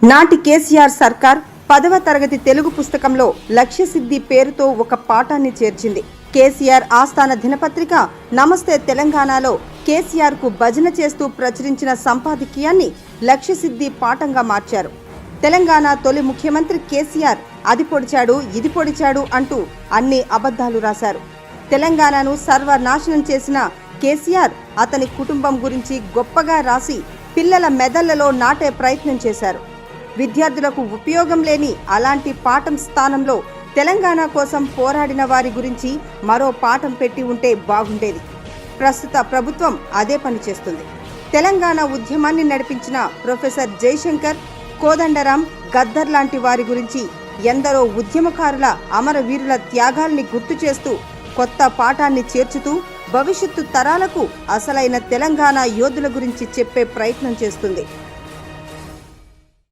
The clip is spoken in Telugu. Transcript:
నాటి కేసీఆర్ సర్కార్ 10వ తరగతి తెలుగు పుస్తకంలో లక్ష్యసిద్ధి పేరుతో ఒక పాఠాన్ని చేర్చింది. కేసీఆర్ ఆస్థాన దినపత్రిక నమస్తే తెలంగాణలో కేసీఆర్ కు భజన చేస్తూ ప్రచురించిన సంపాదకీయాన్ని లక్ష్యసిద్ధి పాఠంగా మార్చారు. తెలంగాణ తొలి ముఖ్యమంత్రి కేసీఆర్ అది పొడిచాడు ఇది పొడిచాడు అంటూ అన్ని అబద్ధాలు రాశారు. తెలంగాణను సర్వనాశనం చేసిన కేసీఆర్ అతని కుటుంబం గురించి గొప్పగా రాసి పిల్లల మెదళ్లలో నాటే ప్రయత్నం చేశారు. విద్యార్థులకు ఉపయోగం లేని అలాంటి పాఠం స్థానంలో తెలంగాణ కోసం పోరాడిన వారి గురించి మరో పాఠం పెట్టి ఉంటే బాగుండేది. ప్రస్తుత ప్రభుత్వం అదే పని చేస్తుంది. తెలంగాణ ఉద్యమాన్ని నడిపించిన ప్రొఫెసర్ జయశంకర్, కోదండరాం, గద్దర్ లాంటి వారి గురించి ఎందరో ఉద్యమకారుల అమరవీరుల త్యాగాల్ని గుర్తు చేస్తూ కొత్త పాఠాన్ని చేర్చుతూ భవిష్యత్తు తరాలకు అసలైన తెలంగాణ యోధుల గురించి చెప్పే ప్రయత్నం చేస్తుంది.